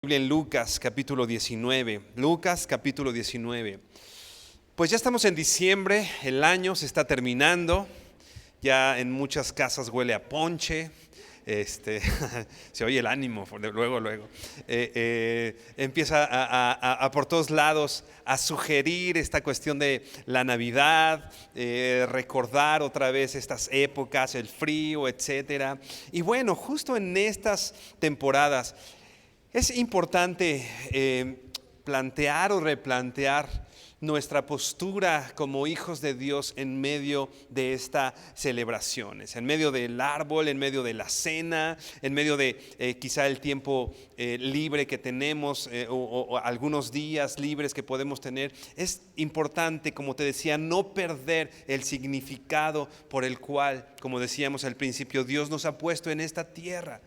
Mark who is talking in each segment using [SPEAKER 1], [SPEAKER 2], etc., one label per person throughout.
[SPEAKER 1] En Lucas capítulo 19, Lucas capítulo 19. Pues ya estamos en diciembre, el año se está terminando, ya en muchas casas huele a ponche, se oye el ánimo, luego. Empieza a por todos lados a sugerir esta cuestión de la Navidad, recordar otra vez estas épocas, el frío, etcétera. Y bueno, justo en estas temporadas es importante plantear o replantear nuestra postura como hijos de Dios en medio de estas celebraciones, en medio del árbol, en medio de la cena, en medio de quizá el tiempo libre que tenemos o algunos días libres que podemos tener. Es importante, como te decía, no perder el significado por el cual, como decíamos al principio, Dios nos ha puesto en esta tierra.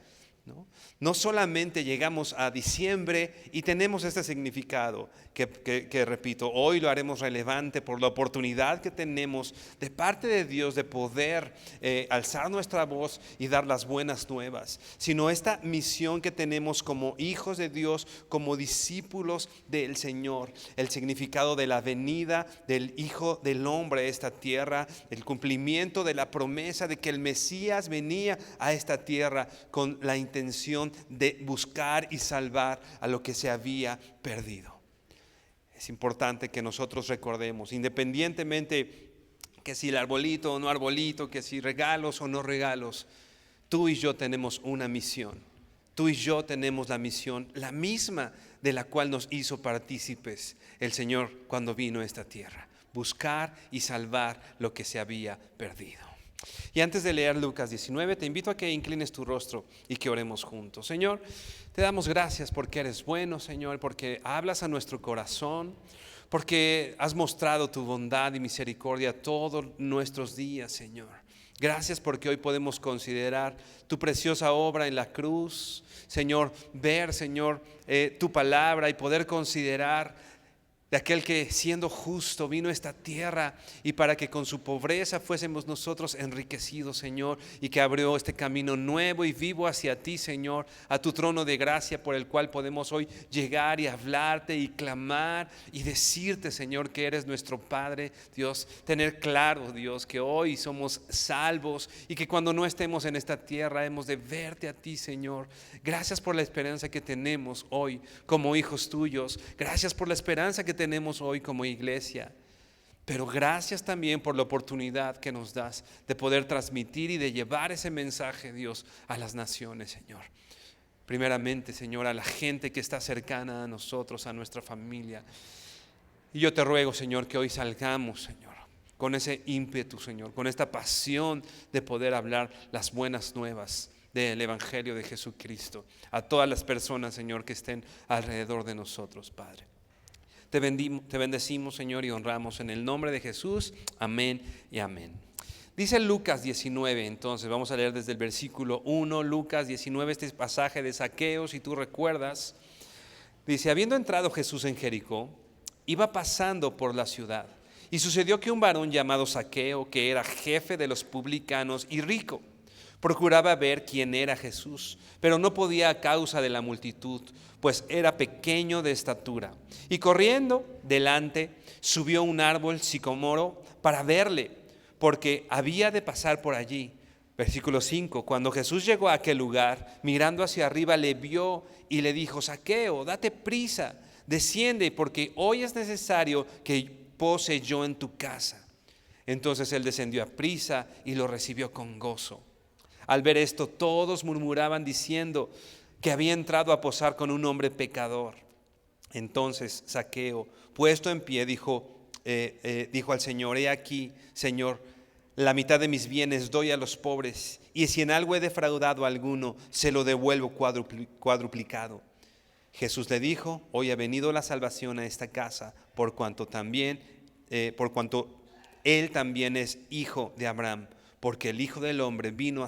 [SPEAKER 1] No solamente llegamos a diciembre y tenemos este significado que repito, hoy lo haremos relevante por la oportunidad que tenemos de parte de Dios de poder alzar nuestra voz y dar las buenas nuevas, sino esta misión que tenemos como hijos de Dios, como discípulos del Señor, el significado de la venida del Hijo del Hombre a esta tierra, el cumplimiento de la promesa de que el Mesías venía a esta tierra con la intención de buscar y salvar a lo que se había perdido. Es importante que nosotros recordemos, independientemente que si el arbolito o no arbolito, que si regalos o no regalos, tú y yo tenemos una misión. Tú y yo tenemos la misión, la misma de la cual nos hizo partícipes el Señor cuando vino a esta tierra: buscar y salvar lo que se había perdido. Y antes de leer Lucas 19, te invito a que inclines tu rostro y que oremos juntos. Señor, te damos gracias porque eres bueno, Señor, porque hablas a nuestro corazón, porque has mostrado tu bondad y misericordia todos nuestros días, Señor. Gracias porque hoy podemos considerar tu preciosa obra en la cruz, Señor, ver, Señor, tu palabra y poder considerar de aquel que siendo justo vino a esta tierra y para que con su pobreza fuésemos nosotros enriquecidos, Señor, y que abrió este camino nuevo y vivo hacia ti, Señor, a tu trono de gracia por el cual podemos hoy llegar y hablarte y clamar y decirte, Señor, que eres nuestro Padre, Dios. Tener claro, Dios, que hoy somos salvos y que cuando no estemos en esta tierra hemos de verte a ti, Señor. Gracias por la esperanza que tenemos hoy como hijos tuyos. Gracias por la esperanza que tenemos hoy como iglesia, pero gracias también por la oportunidad que nos das de poder transmitir y de llevar ese mensaje, Dios, a las naciones, Señor. Primeramente, Señor, a la gente que está cercana a nosotros, a nuestra familia. Y yo te ruego, Señor, que hoy salgamos, Señor, con ese ímpetu, Señor, con esta pasión de poder hablar las buenas nuevas del Evangelio de Jesucristo a todas las personas, Señor, que estén alrededor de nosotros, Padre. Te bendecimos, Señor, y honramos en el nombre de Jesús. Amén y amén. Dice Lucas 19, entonces vamos a leer desde el versículo 1, Lucas 19, este pasaje de Zaqueo, si tú recuerdas. Dice: habiendo entrado Jesús en Jericó, iba pasando por la ciudad, y sucedió que un varón llamado Zaqueo, que era jefe de los publicanos y rico, procuraba ver quién era Jesús, pero no podía a causa de la multitud, pues era pequeño de estatura. Y corriendo delante, subió un árbol sicómoro para verle, porque había de pasar por allí. Versículo 5, cuando Jesús llegó a aquel lugar, mirando hacia arriba, le vio y le dijo: Zaqueo, date prisa, desciende, porque hoy es necesario que pose yo en tu casa. Entonces él descendió a prisa y lo recibió con gozo. Al ver esto, todos murmuraban diciendo que había entrado a posar con un hombre pecador. Entonces Zaqueo, puesto en pie, dijo al Señor: he aquí, Señor, la mitad de mis bienes doy a los pobres, y si en algo he defraudado a alguno, se lo devuelvo cuadruplicado. Jesús le dijo: hoy ha venido la salvación a esta casa, por cuanto él también es hijo de Abraham, porque el Hijo del Hombre vino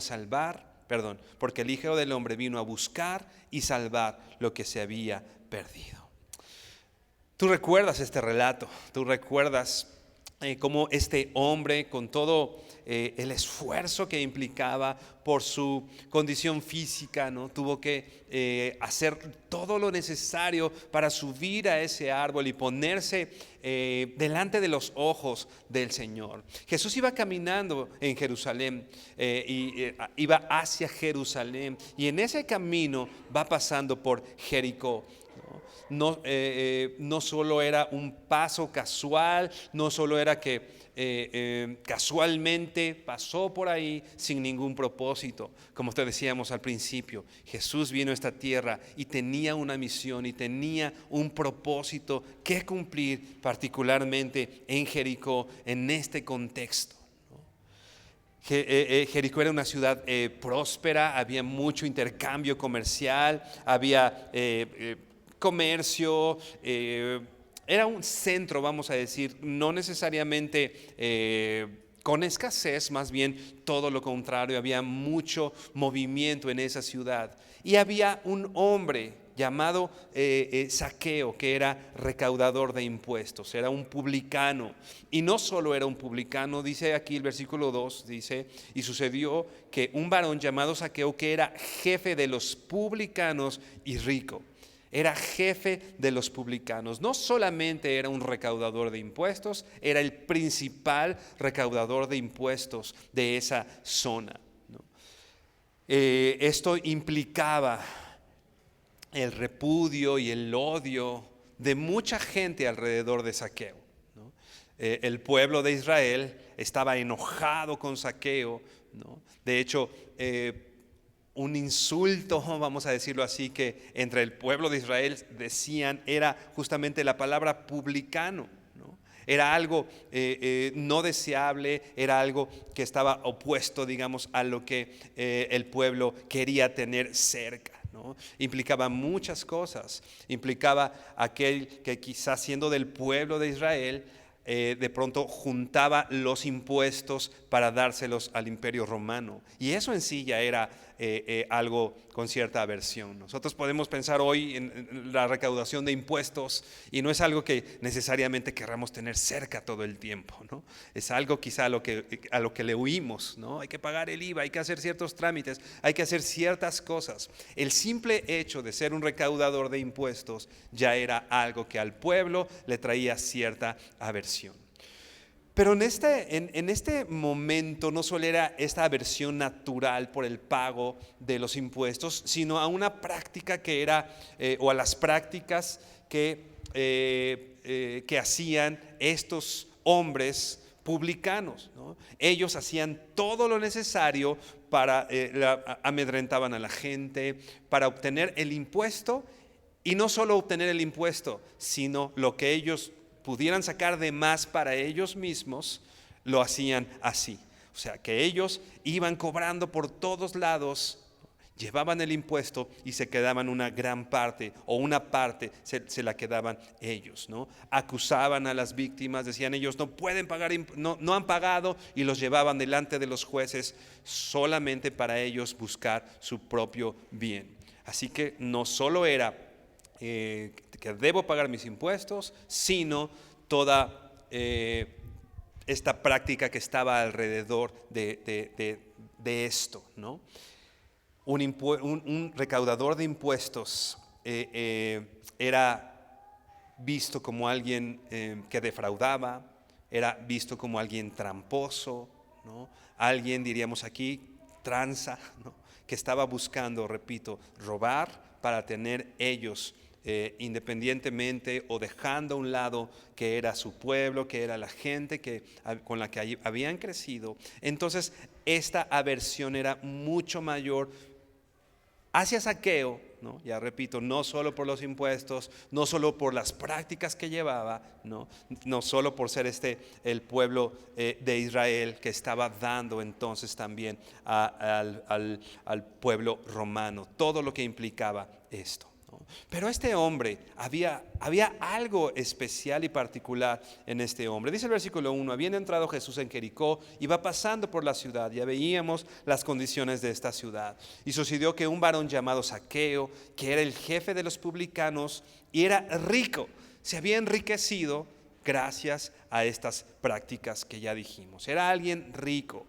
[SPEAKER 1] porque el Hijo del Hombre vino a buscar y salvar lo que se había perdido. Tú recuerdas este relato, tú recuerdas cómo este hombre, con todo el esfuerzo que implicaba por su condición física, ¿no?, tuvo que hacer todo lo necesario para subir a ese árbol y ponerse delante de los ojos del Señor. Jesús iba caminando en Jerusalén, iba hacia Jerusalén, y en ese camino va pasando por Jericó. No solo era un paso casual, no solo era que casualmente pasó por ahí sin ningún propósito. Como te decíamos al principio, Jesús vino a esta tierra y tenía una misión y tenía un propósito que cumplir, particularmente en Jericó, en este contexto. Jericó era una ciudad próspera, había mucho intercambio comercial, había comercio, era un centro, vamos a decir, no necesariamente con escasez, más bien todo lo contrario, había mucho movimiento en esa ciudad. Y había un hombre llamado Zaqueo, que era recaudador de impuestos, era un publicano. Y no solo era un publicano, dice aquí el versículo 2, dice: y sucedió que un varón llamado Zaqueo, que era jefe de los publicanos y rico. Era jefe de los publicanos. No solamente era un recaudador de impuestos, era el principal recaudador de impuestos de esa zona, ¿no? Esto implicaba el repudio y el odio de mucha gente alrededor de Zaqueo, ¿no? El pueblo de Israel estaba enojado con Zaqueo, ¿no? De hecho, un insulto, vamos a decirlo así, que entre el pueblo de Israel decían era justamente la palabra publicano, ¿no? Era algo no deseable, era algo que estaba opuesto, digamos, a lo que el pueblo quería tener cerca, ¿no? Implicaba muchas cosas. Implicaba aquel que, quizás siendo del pueblo de Israel, de pronto juntaba los impuestos para dárselos al Imperio Romano, y eso en sí ya era algo con cierta aversión. Nosotros podemos pensar hoy en la recaudación de impuestos, y no es algo que necesariamente querramos tener cerca todo el tiempo, ¿no? Es algo quizá a lo que le huimos, ¿no? Hay que pagar el IVA, hay que hacer ciertos trámites, hay que hacer ciertas cosas. El simple hecho de ser un recaudador de impuestos ya era algo que al pueblo le traía cierta aversión. Pero en este momento no solo era esta aversión natural por el pago de los impuestos, sino a una práctica que era, o a las prácticas que hacían estos hombres publicanos, ¿no? Ellos hacían todo lo necesario para, amedrentaban a la gente para obtener el impuesto, y no solo obtener el impuesto, sino lo que ellos pudieran sacar de más para ellos mismos, lo hacían así. O sea, que ellos iban cobrando por todos lados, llevaban el impuesto y se quedaban una gran parte, o una parte se la quedaban ellos, ¿no? Acusaban a las víctimas, decían ellos no pueden pagar, no han pagado, y los llevaban delante de los jueces solamente para ellos buscar su propio bien. Así que no solo era que debo pagar mis impuestos, sino toda esta práctica que estaba alrededor de esto, ¿no? Un recaudador de impuestos era visto como alguien que defraudaba, era visto como alguien tramposo, ¿no? Alguien, diríamos aquí, tranza, ¿no? Que estaba buscando, repito, robar para tener ellos independientemente o dejando a un lado que era su pueblo, que era la gente con la que habían crecido. Entonces esta aversión era mucho mayor hacia Zaqueo, ¿no? Ya repito, no solo por los impuestos, no solo por las prácticas que llevaba, no solo por ser el pueblo de Israel que estaba dando entonces también al pueblo romano, todo lo que implicaba esto. Pero este hombre, había algo especial y particular en este hombre. Dice el versículo 1, habiendo entrado Jesús en Jericó, iba pasando por la ciudad, ya veíamos las condiciones de esta ciudad. Y sucedió que un varón llamado Zaqueo, que era el jefe de los publicanos y era rico, se había enriquecido gracias a estas prácticas que ya dijimos. Era alguien rico.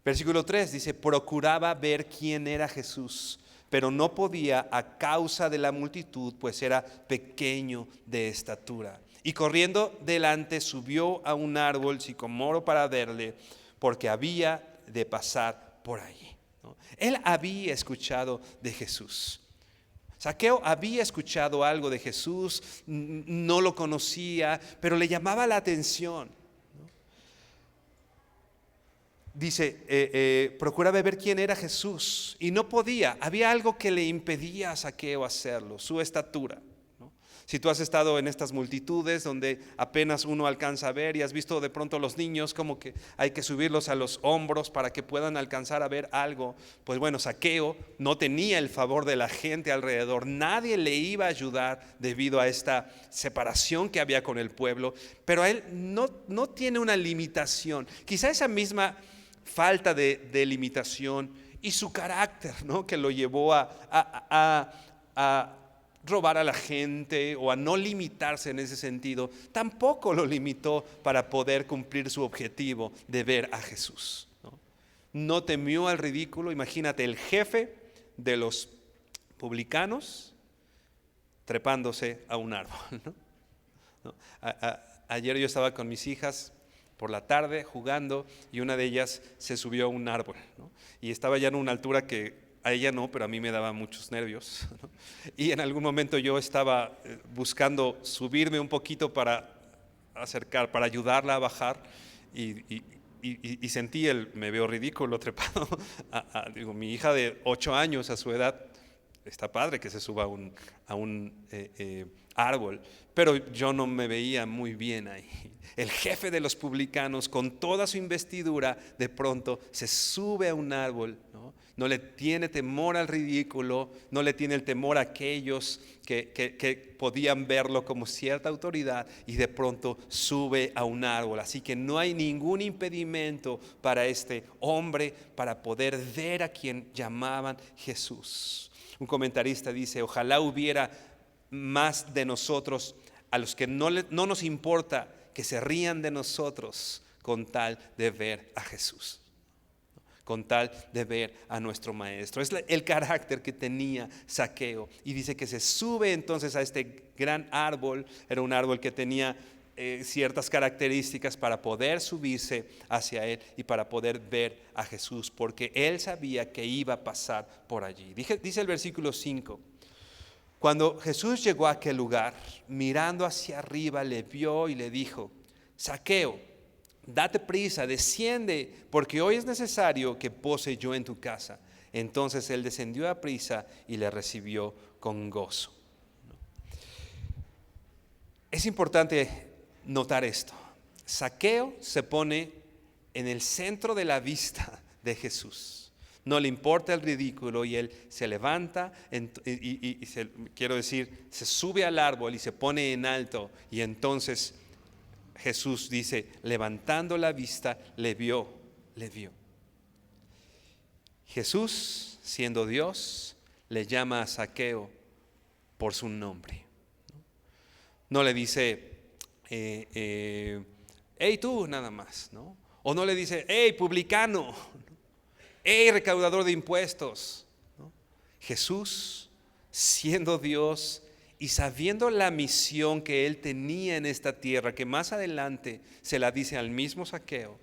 [SPEAKER 1] Versículo 3 dice, procuraba ver quién era Jesús, pero no podía a causa de la multitud, pues era pequeño de estatura. Y corriendo delante subió a un árbol sicomoro para verle, porque había de pasar por allí, ¿no? Él había escuchado de Jesús. Zaqueo había escuchado algo de Jesús, no lo conocía, pero le llamaba la atención. Dice, procuraba ver quién era Jesús y no podía, había algo que le impedía a Zaqueo hacerlo, su estatura, ¿no? Si tú has estado en estas multitudes donde apenas uno alcanza a ver y has visto de pronto los niños como que hay que subirlos a los hombros para que puedan alcanzar a ver algo, pues bueno, Zaqueo no tenía el favor de la gente alrededor, nadie le iba a ayudar debido a esta separación que había con el pueblo, pero él no tiene una limitación, quizá esa misma falta de limitación y su carácter, ¿no? Que lo llevó a robar a la gente o a no limitarse en ese sentido, tampoco lo limitó para poder cumplir su objetivo de ver a Jesús, ¿no? No temió al ridículo. Imagínate, el jefe de los publicanos trepándose a un árbol, ¿no? ¿No? Ayer yo estaba con mis hijas por la tarde jugando y una de ellas se subió a un árbol, ¿no? Y estaba ya en una altura que a ella no, pero a mí me daba muchos nervios, ¿no? Y en algún momento yo estaba buscando subirme un poquito para ayudarla a bajar y sentí me veo ridículo trepado. Digo, mi hija de 8 años a su edad, está padre que se suba a un árbol, pero yo no me veía muy bien ahí. El jefe de los publicanos, con toda su investidura, de pronto se sube a un árbol, ¿no? No le tiene temor al ridículo, no le tiene el temor a aquellos que podían verlo como cierta autoridad, y de pronto sube a un árbol. Así que no hay ningún impedimento para este hombre para poder ver a quien llamaban Jesús. Un comentarista dice, ojalá hubiera más de nosotros a los que no nos importa que se rían de nosotros con tal de ver a Jesús, con tal de ver a nuestro maestro. Es el carácter que tenía Zaqueo, y dice que se sube entonces a este gran árbol. Era un árbol que tenía ciertas características para poder subirse hacia él y para poder ver a Jesús, porque él sabía que iba a pasar por allí. Dice el versículo 5, cuando Jesús llegó a aquel lugar, mirando hacia arriba, le vio y le dijo, Zaqueo, date prisa, desciende, porque hoy es necesario que pose yo en tu casa. Entonces él descendió a prisa y le recibió con gozo. Es importante notar esto. Zaqueo se pone en el centro de la vista de Jesús. No le importa el ridículo y él se levanta se sube al árbol y se pone en alto, y entonces Jesús dice, levantando la vista, le vio. Jesús, siendo Dios, le llama a Zaqueo por su nombre. No le dice, hey tú, nada más, ¿no? O no le dice, hey publicano, hey recaudador de impuestos, ¿no? Jesús, siendo Dios y sabiendo la misión que él tenía en esta tierra, que más adelante se la dice al mismo Zaqueo,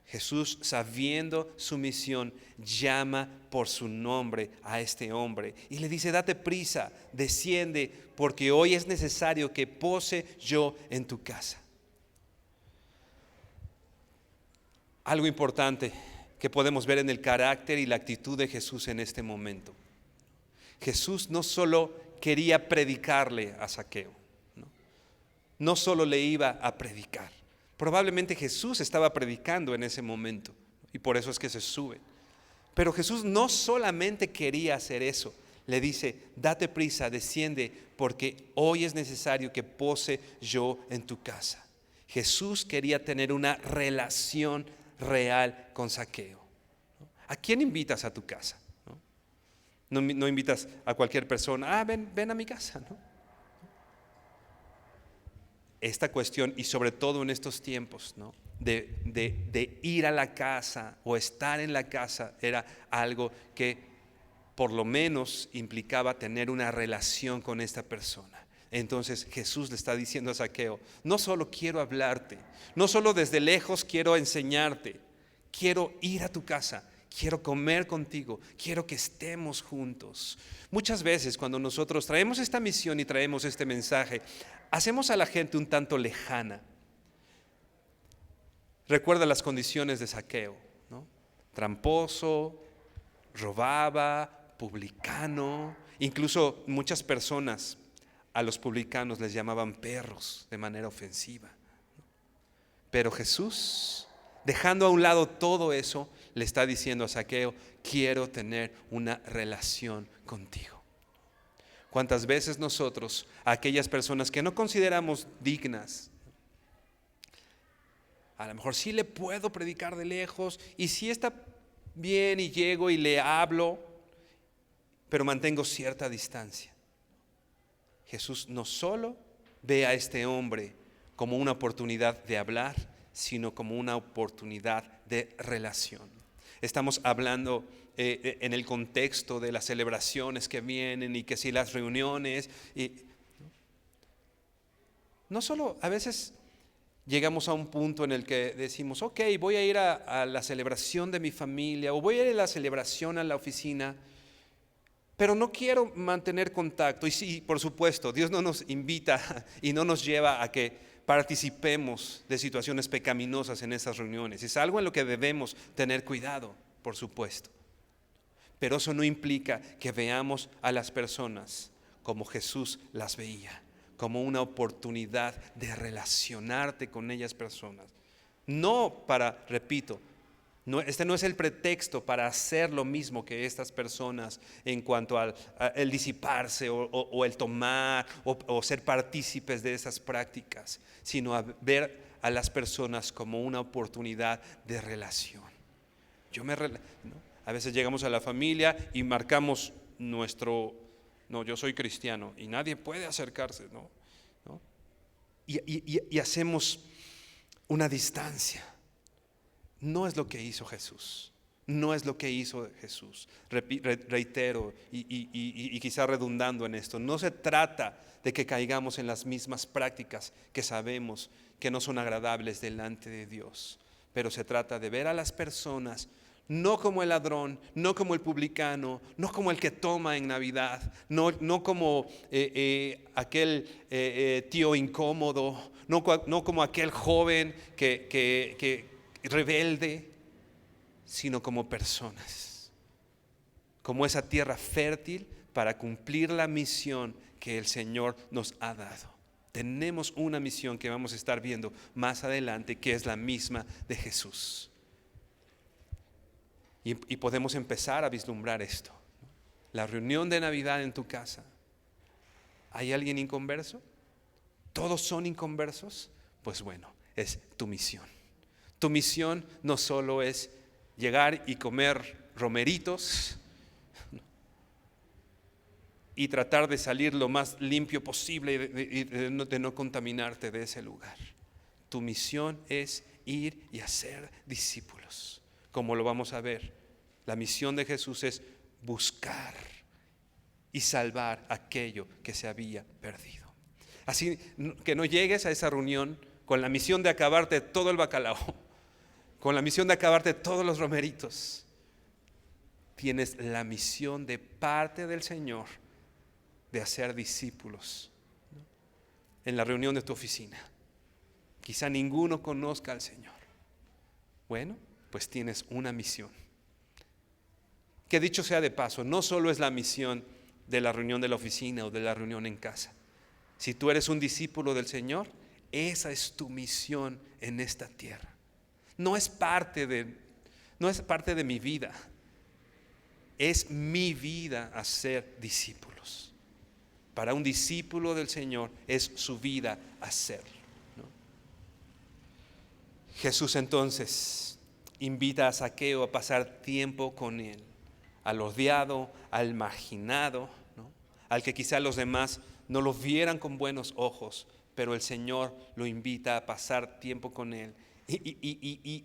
[SPEAKER 1] Jesús, sabiendo su misión, llama por su nombre a este hombre y le dice: date prisa, desciende, porque hoy es necesario que pose yo en tu casa. Algo importante que podemos ver en el carácter y la actitud de Jesús en este momento. Jesús no solo quería predicarle a Zaqueo, no solo le iba a predicar. Probablemente Jesús estaba predicando en ese momento y por eso es que se sube. Pero Jesús no solamente quería hacer eso. Le dice: date prisa, desciende, porque hoy es necesario que pose yo en tu casa. Jesús quería tener una relación real con Zaqueo. ¿A quién invitas a tu casa? No invitas a cualquier persona: ven a mi casa, ¿no? Esta cuestión, y sobre todo en estos tiempos, ¿no?, de ir a la casa o estar en la casa, era algo que por lo menos implicaba tener una relación con esta persona. Entonces Jesús le está diciendo a Zaqueo: no solo quiero hablarte, no solo desde lejos quiero enseñarte, quiero ir a tu casa, quiero comer contigo, quiero que estemos juntos. Muchas veces cuando nosotros traemos esta misión y traemos este mensaje, hacemos a la gente un tanto lejana. Recuerda las condiciones de Zaqueo, ¿no? Tramposo, robaba, publicano. Incluso muchas personas a los publicanos les llamaban perros de manera ofensiva. Pero Jesús, dejando a un lado todo eso, le está diciendo a Zaqueo: quiero tener una relación contigo. ¿Cuántas veces nosotros, a aquellas personas que no consideramos dignas, a lo mejor sí le puedo predicar de lejos y sí está bien y llego y le hablo, pero mantengo cierta distancia? Jesús no solo ve a este hombre como una oportunidad de hablar, sino como una oportunidad de relación. Estamos hablando en el contexto de las celebraciones que vienen y que si las reuniones, y no solo a veces llegamos a un punto en el que decimos: ok, voy a ir a la celebración de mi familia, o voy a ir a la celebración a la oficina, pero no quiero mantener contacto. Y sí, por supuesto, Dios no nos invita y no nos lleva a que participemos de situaciones pecaminosas en esas reuniones. Es algo en lo que debemos tener cuidado, por supuesto. Pero eso no implica que veamos a las personas como Jesús las veía, como una oportunidad de relacionarte con ellas personas. No para, repito, este no es el pretexto para hacer lo mismo que estas personas en cuanto al el disiparse o el tomar o ser partícipes de esas prácticas, sino a ver a las personas como una oportunidad de relación. A veces llegamos a la familia y marcamos yo soy cristiano y nadie puede acercarse, ¿no? Y hacemos una distancia. No es lo que hizo Jesús. No es lo que hizo Jesús. Reitero y quizá redundando en esto, no se trata de que caigamos en las mismas prácticas que sabemos que no son agradables delante de Dios, pero se trata de ver a las personas no como el ladrón, no como el publicano, no como el que toma en Navidad, no como aquel tío incómodo, no como aquel joven que rebelde, sino como personas, como esa tierra fértil para cumplir la misión que el Señor nos ha dado. Tenemos una misión que vamos a estar viendo más adelante, que es la misma de Jesús. Y podemos empezar a vislumbrar esto. La reunión de Navidad en tu casa. ¿Hay alguien inconverso? ¿Todos son inconversos? Pues bueno, es tu misión. Tu misión no solo es llegar y comer romeritos y tratar de salir lo más limpio posible y de no contaminarte de ese lugar. Tu misión es ir y hacer discípulos. Como lo vamos a ver, la misión de Jesús es buscar y salvar aquello que se había perdido. Así que no llegues a esa reunión con la misión de acabarte todo el bacalao, con la misión de acabarte todos los romeritos. Tienes la misión de parte del Señor de hacer discípulos, ¿no? En la reunión de tu oficina. Quizá ninguno conozca al Señor. Bueno, pues tienes una misión. Que dicho sea de paso, no solo es la misión de la reunión de la oficina o de la reunión en casa. Si tú eres un discípulo del Señor, esa es tu misión en esta tierra. No es parte de mi vida. Es mi vida hacer discípulos. Para un discípulo del Señor es su vida hacerlo, ¿no? Jesús entonces invita a Zaqueo a pasar tiempo con él, al odiado, al marginado, ¿no? Al que quizá los demás no lo vieran con buenos ojos, pero el Señor lo invita a pasar tiempo con él. Y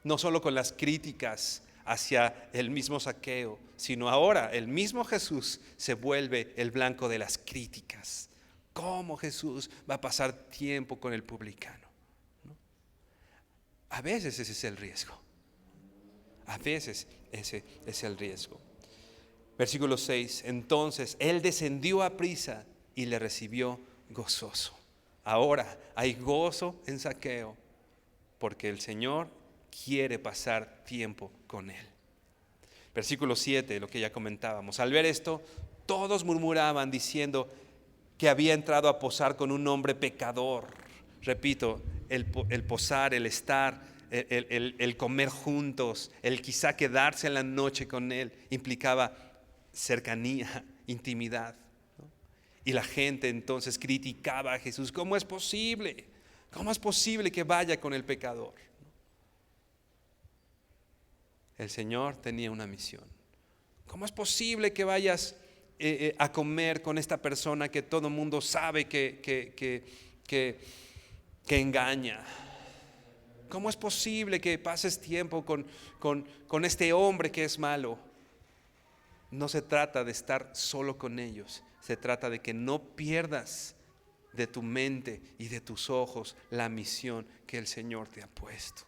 [SPEAKER 1] no solo con las críticas hacia el mismo Zaqueo, sino ahora el mismo Jesús se vuelve el blanco de las críticas. ¿Cómo Jesús va a pasar tiempo con el publicano? ¿No? A veces ese es el riesgo. A veces ese es el riesgo. Versículo 6. Entonces él descendió a prisa y le recibió gozoso. Ahora hay gozo en Zaqueo porque el Señor quiere pasar tiempo con él. Versículo 7, lo que ya comentábamos. Al ver esto, todos murmuraban diciendo que había entrado a posar con un hombre pecador. Repito, el posar, el estar, el comer juntos, el quizá quedarse en la noche con él, implicaba cercanía, intimidad, ¿no? Y la gente entonces criticaba a Jesús. ¿Cómo es posible? ¿Cómo es posible que vaya con el pecador? El Señor tenía una misión. ¿Cómo es posible que vayas a comer con esta persona que todo el mundo sabe que engaña? ¿Cómo es posible que pases tiempo con este hombre que es malo? No se trata de estar solo con ellos, se trata de que no pierdas de tu mente y de tus ojos la misión que el Señor te ha puesto.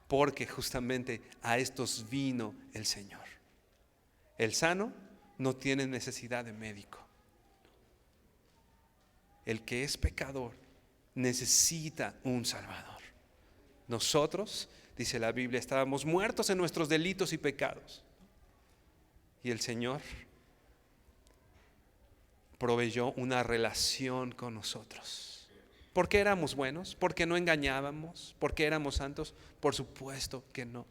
[SPEAKER 1] Porque justamente a estos vino el Señor. El sano no tiene necesidad de médico. El que es pecador necesita un Salvador. Nosotros, dice la Biblia, estábamos muertos en nuestros delitos y pecados. Y el Señor proveyó una relación con nosotros. ¿Por qué éramos buenos? ¿Por qué no engañábamos? ¿Por qué éramos santos? Por supuesto que no.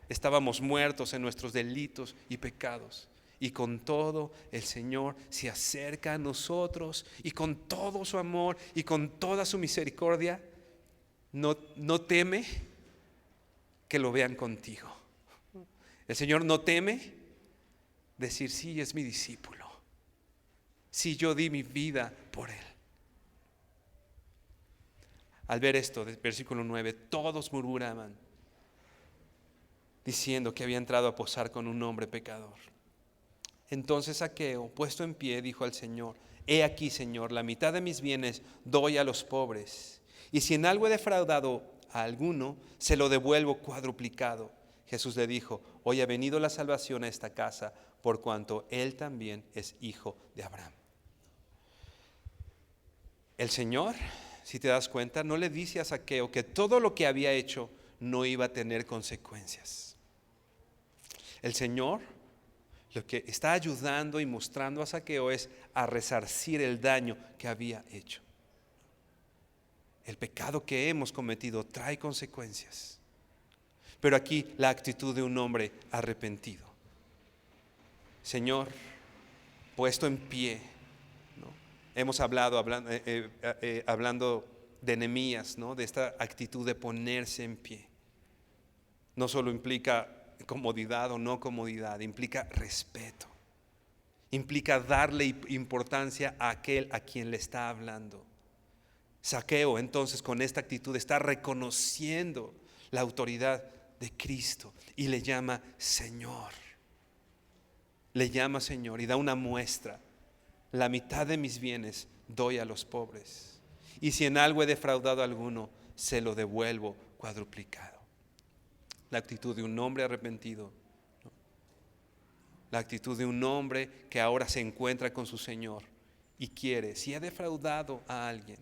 [SPEAKER 1] Estábamos muertos en nuestros delitos y pecados. Y con todo el Señor se acerca a nosotros y con todo su amor y con toda su misericordia no teme que lo vean contigo. El Señor no teme decir, sí, es mi discípulo. Sí, yo di mi vida por él. Al ver esto, versículo 9, todos murmuraban, diciendo que había entrado a posar con un hombre pecador. Entonces Zaqueo, puesto en pie, dijo al Señor, he aquí, Señor, la mitad de mis bienes doy a los pobres, y si en algo he defraudado a alguno, se lo devuelvo cuadruplicado. Jesús le dijo, hoy ha venido la salvación a esta casa, por cuanto él también es hijo de Abraham. El Señor, si te das cuenta, no le dice a Zaqueo que todo lo que había hecho no iba a tener consecuencias. El Señor lo que está ayudando y mostrando a Zaqueo es a resarcir el daño que había hecho. El pecado que hemos cometido trae consecuencias. Pero aquí la actitud de un hombre arrepentido. Señor, puesto en pie, ¿no? Hemos hablando de Nehemías, ¿no? De esta actitud de ponerse en pie. No solo implica comodidad o no comodidad, implica respeto. Implica darle importancia a aquel a quien le está hablando. Zaqueo entonces con esta actitud está reconociendo la autoridad de Cristo y le llama Señor. Le llama Señor y da una muestra. La mitad de mis bienes doy a los pobres. Y si en algo he defraudado a alguno, se lo devuelvo cuadruplicado. La actitud de un hombre arrepentido, ¿no? La actitud de un hombre que ahora se encuentra con su Señor y quiere, si ha defraudado a alguien.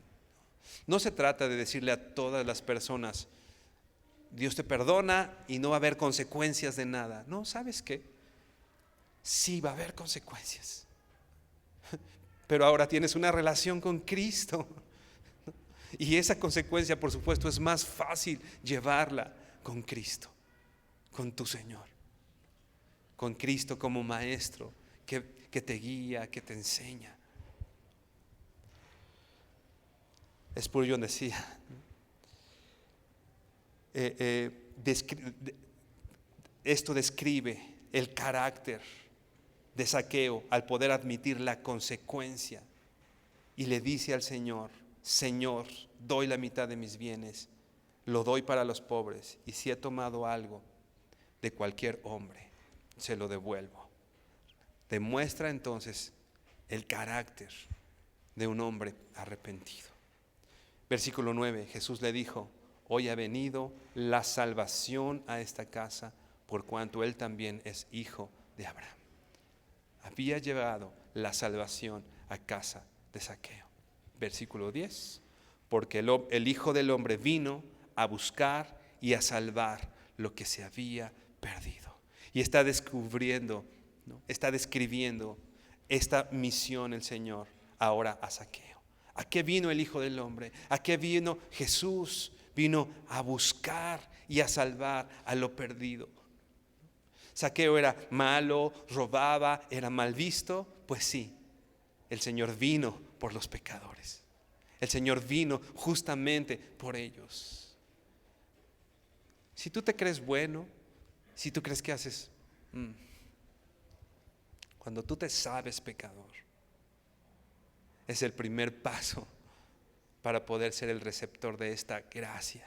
[SPEAKER 1] No se trata de decirle a todas las personas, Dios te perdona y no va a haber consecuencias de nada. No, ¿sabes qué? Sí va a haber consecuencias. Pero ahora tienes una relación con Cristo. Y esa consecuencia, por supuesto, es más fácil llevarla con Cristo, con tu Señor. Con Cristo como maestro que te guía, que te enseña. Spurgeon decía, esto describe el carácter de Zaqueo al poder admitir la consecuencia y le dice al Señor, Señor, doy la mitad de mis bienes, lo doy para los pobres, y si he tomado algo de cualquier hombre, se lo devuelvo. Demuestra entonces el carácter de un hombre arrepentido. Versículo 9, Jesús le dijo, hoy ha venido la salvación a esta casa, por cuanto él también es hijo de Abraham. Había llevado la salvación a casa de Zaqueo. Versículo 10, porque el Hijo del Hombre vino a buscar y a salvar lo que se había perdido. Y está descubriendo, ¿no? Está describiendo esta misión el Señor ahora a Zaqueo. ¿A qué vino el Hijo del Hombre? ¿A qué vino Jesús? Vino a buscar y a salvar a lo perdido. Zaqueo era malo, robaba, era mal visto. Pues sí, el Señor vino por los pecadores. El Señor vino justamente por ellos. Si tú te crees bueno, si tú crees que haces, cuando tú te sabes pecador, es el primer paso para poder ser el receptor de esta gracia,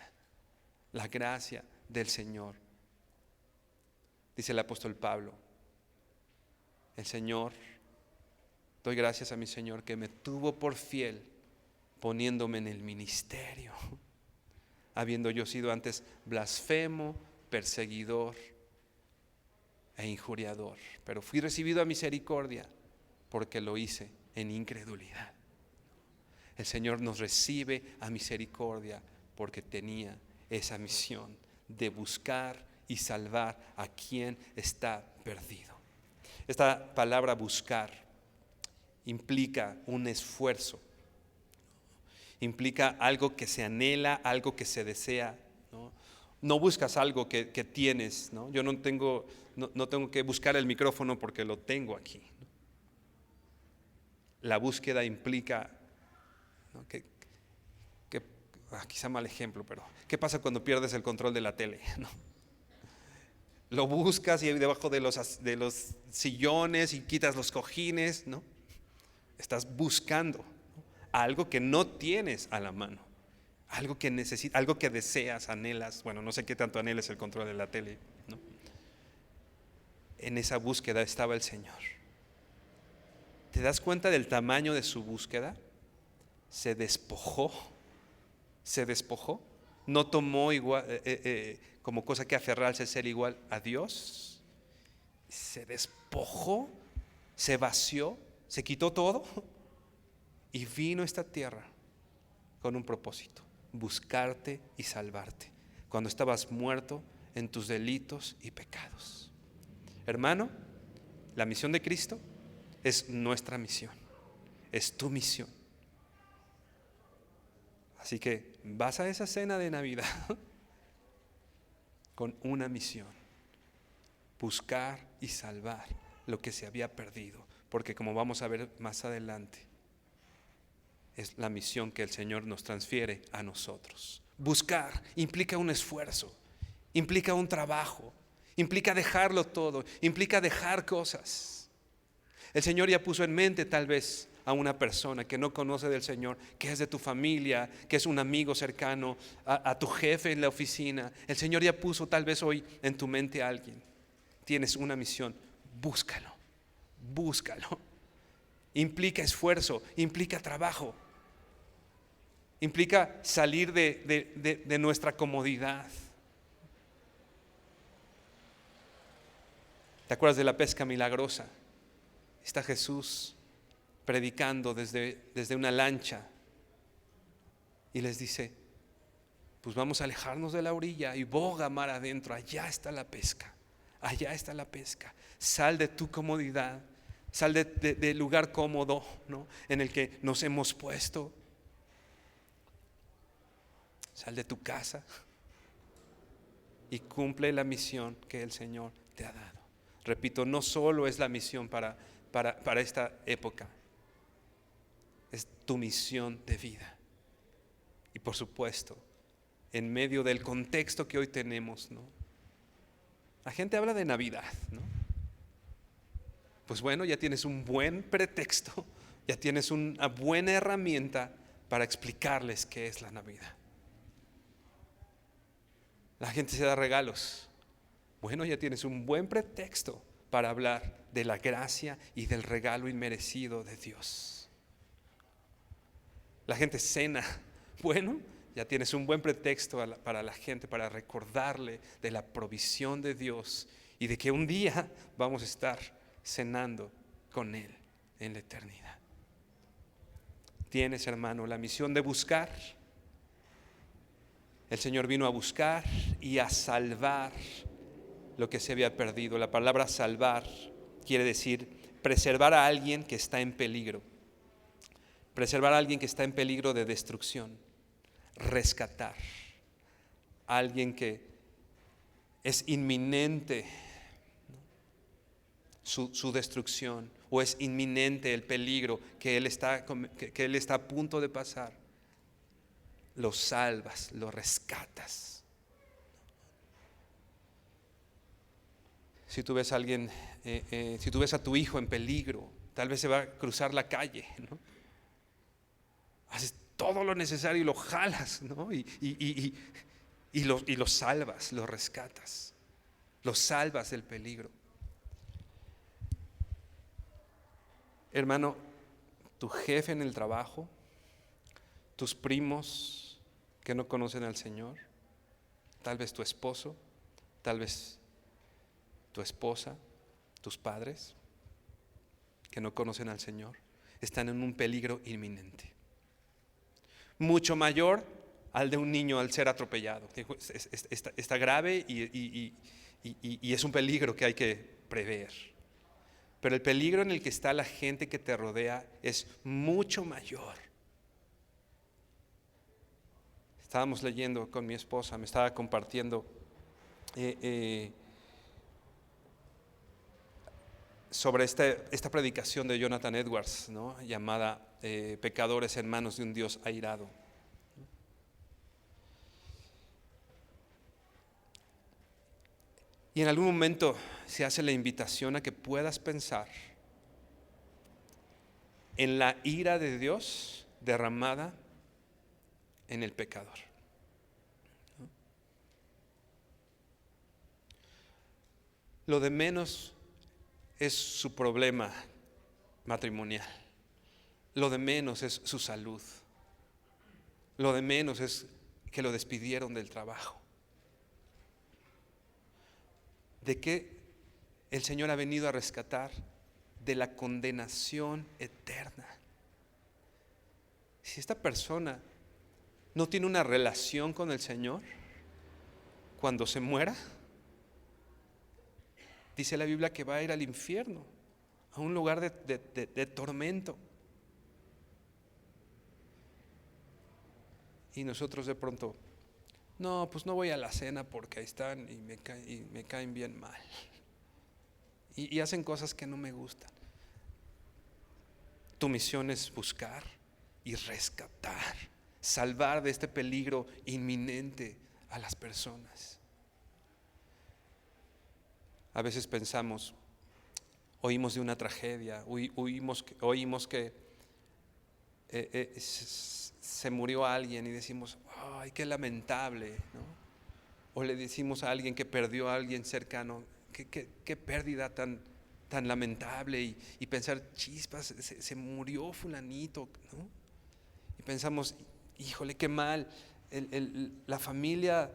[SPEAKER 1] la gracia del Señor. Dice el apóstol Pablo, el Señor, doy gracias a mi Señor que me tuvo por fiel poniéndome en el ministerio, habiendo yo sido antes blasfemo, perseguidor e injuriador, pero fui recibido a misericordia porque lo hice en incredulidad. El Señor nos recibe a misericordia porque tenía esa misión de buscar y salvar a quien está perdido. Esta palabra buscar implica un esfuerzo, implica algo que se anhela, algo que se desea. No buscas algo que tienes, ¿no? Yo no tengo que buscar el micrófono porque lo tengo aquí. La búsqueda implica, ¿no? Quizá mal ejemplo, pero ¿qué pasa cuando pierdes el control de la tele? ¿No? Lo buscas y debajo de los sillones y quitas los cojines, ¿no? Estás buscando, ¿no? Algo que no tienes a la mano, algo que necesitas, algo que deseas, anhelas. Bueno, no sé qué tanto anheles el control de la tele, ¿no? En esa búsqueda estaba el Señor. ¿Te das cuenta del tamaño de su búsqueda? Se despojó, no tomó igual, como cosa que aferrarse a ser igual a Dios. Se despojó, se vació, se quitó todo y vino a esta tierra con un propósito: buscarte y salvarte cuando estabas muerto en tus delitos y pecados. Hermano, la misión de Cristo es nuestra misión, es tu misión. Así que vas a esa cena de Navidad con una misión: buscar y salvar lo que se había perdido, porque como vamos a ver más adelante, es la misión que el Señor nos transfiere a nosotros. Buscar implica un esfuerzo, implica un trabajo, implica dejarlo todo, implica dejar cosas. El Señor ya puso en mente tal vez a una persona que no conoce del Señor, que es de tu familia, que es un amigo cercano, a tu jefe en la oficina. El Señor ya puso tal vez hoy en tu mente a alguien. Tienes una misión, búscalo. Implica esfuerzo, implica trabajo, implica salir de nuestra comodidad. ¿Te acuerdas de la pesca milagrosa? Está Jesús predicando desde una lancha y les dice: pues vamos a alejarnos de la orilla y boga mar adentro, allá está la pesca, allá está la pesca. Sal de tu comodidad, sal del lugar cómodo, ¿no?, en el que nos hemos puesto. Sal de tu casa y cumple la misión que el Señor te ha dado. Repito, no solo es la misión para esta época, es tu misión de vida. Y por supuesto, en medio del contexto que hoy tenemos, ¿no?, la gente habla de Navidad, ¿no? Pues bueno, ya tienes un buen pretexto, ya tienes una buena herramienta para explicarles qué es la Navidad. La gente se da regalos. Bueno, ya tienes un buen pretexto para hablar de la gracia y del regalo inmerecido de Dios. La gente cena. Bueno, ya tienes un buen pretexto para la gente para recordarle de la provisión de Dios y de que un día vamos a estar cenando con Él en la eternidad. Tienes, hermano, la misión de buscar. El Señor vino a buscar y a salvar lo que se había perdido. La palabra salvar quiere decir preservar a alguien que está en peligro. Preservar a alguien que está en peligro de destrucción. Rescatar a alguien que es inminente su destrucción, o es inminente el peligro que él está a punto de pasar. Lo salvas, lo rescatas. Si tú ves a alguien, si tú ves a tu hijo en peligro, tal vez se va a cruzar la calle, ¿no? Haces todo lo necesario y lo jalas, ¿no? Y lo salvas, lo rescatas, lo salvas del peligro. Hermano, tu jefe en el trabajo, tus primos que no conocen al Señor, tal vez tu esposo, tal vez tu esposa, tus padres que no conocen al Señor, están en un peligro inminente, mucho mayor al de un niño al ser atropellado. Está grave y es un peligro que hay que prever. Pero el peligro en el que está la gente que te rodea es mucho mayor. Estábamos leyendo con mi esposa, me estaba compartiendo sobre esta predicación de Jonathan Edwards, ¿no?, llamada Pecadores en manos de un Dios airado. Y en algún momento se hace la invitación a que puedas pensar en la ira de Dios derramada en el pecador. Lo de menos es su problema matrimonial. Lo de menos es su salud. Lo de menos es que lo despidieron del trabajo. ¿De qué el Señor ha venido a rescatar? De la condenación eterna. Si esta persona no tiene una relación con el Señor, cuando se muera, dice la Biblia que va a ir al infierno, a un lugar de tormento. Y nosotros de pronto, no, pues no voy a la cena porque ahí están y me caen bien mal. Y hacen cosas que no me gustan. Tu misión es buscar y rescatar, salvar de este peligro inminente a las personas. A veces pensamos, oímos de una tragedia, oímos que se murió alguien y decimos, ay, qué lamentable, ¿no? O le decimos a alguien que perdió a alguien cercano, qué pérdida tan lamentable, y pensar, chispas, se murió fulanito, ¿no? Y pensamos, híjole, qué mal, la familia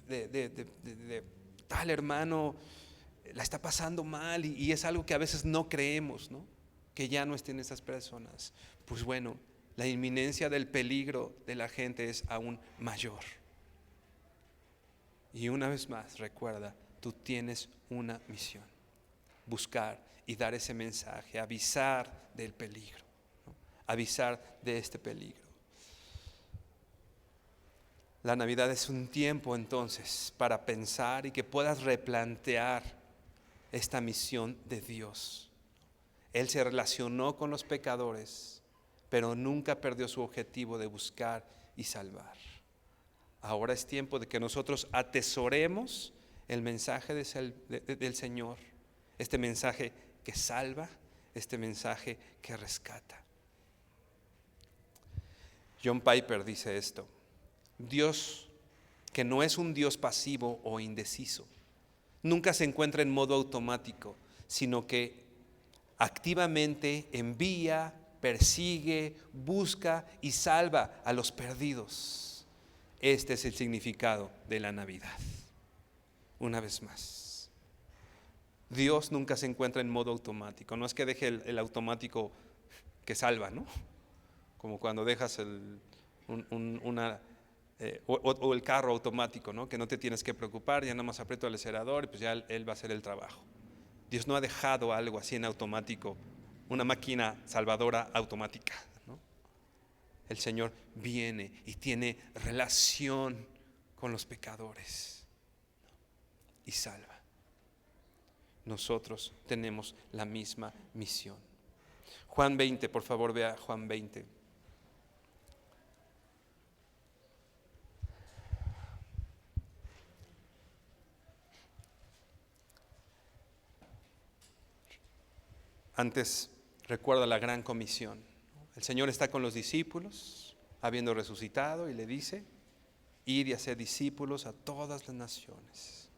[SPEAKER 1] de tal hermano la está pasando mal y es algo que a veces no creemos, ¿no? Que ya no estén esas personas. Pues bueno, la inminencia del peligro de la gente es aún mayor. Y una vez más, recuerda, tú tienes una misión: buscar y dar ese mensaje, avisar del peligro, ¿no? Avisar de este peligro. La Navidad es un tiempo entonces para pensar y que puedas replantear esta misión de Dios. Él se relacionó con los pecadores, pero nunca perdió su objetivo de buscar y salvar. Ahora es tiempo de que nosotros atesoremos el mensaje del Señor, este mensaje que salva, este mensaje que rescata. John Piper dice esto: Dios, que no es un Dios pasivo o indeciso, nunca se encuentra en modo automático, sino que activamente envía, persigue, busca y salva a los perdidos. Este es el significado de la Navidad. Una vez más, Dios nunca se encuentra en modo automático. No es que deje el automático que salva, ¿no? Como cuando dejas o el carro automático, ¿no? Que no te tienes que preocupar, ya nada más aprieto el acelerador y pues ya Él va a hacer el trabajo. Dios no ha dejado algo así en automático, una máquina salvadora automática, ¿no? El Señor viene y tiene relación con los pecadores y salva. Nosotros tenemos la misma misión. Juan 20, por favor, vea Juan 20. Antes, recuerda la gran comisión. El Señor está con los discípulos, habiendo resucitado, y le dice: id y hacer discípulos a todas las naciones.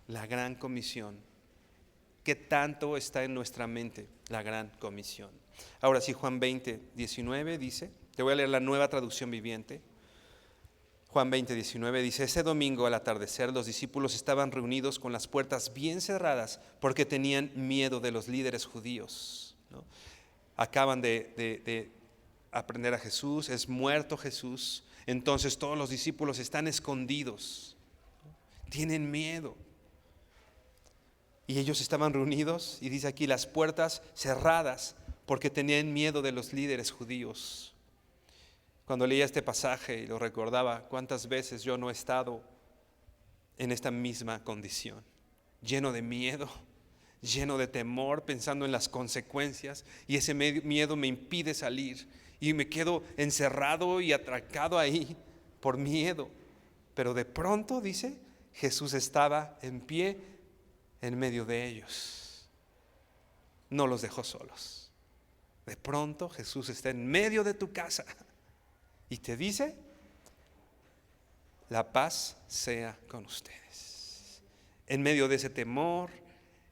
[SPEAKER 1] La gran comisión. ¿Qué tanto está en nuestra mente la gran comisión? Ahora sí, Juan 20, 19 dice, te voy a leer la Nueva Traducción Viviente. Juan 20, 19 dice: ese domingo al atardecer los discípulos estaban reunidos con las puertas bien cerradas porque tenían miedo de los líderes judíos, ¿no? Acaban de aprender a Jesús, es muerto Jesús, entonces todos los discípulos están escondidos, ¿no? Tienen miedo. Y ellos estaban reunidos, y dice aquí, las puertas cerradas porque tenían miedo de los líderes judíos. Cuando leía este pasaje y lo recordaba, cuántas veces yo no he estado en esta misma condición, lleno de miedo, lleno de temor, pensando en las consecuencias, y ese miedo me impide salir y me quedo encerrado y atracado ahí por miedo. Pero de pronto, dice, Jesús estaba en pie en medio de ellos, no los dejó solos. De pronto Jesús está en medio de tu casa y te dice: la paz sea con ustedes. En medio de ese temor,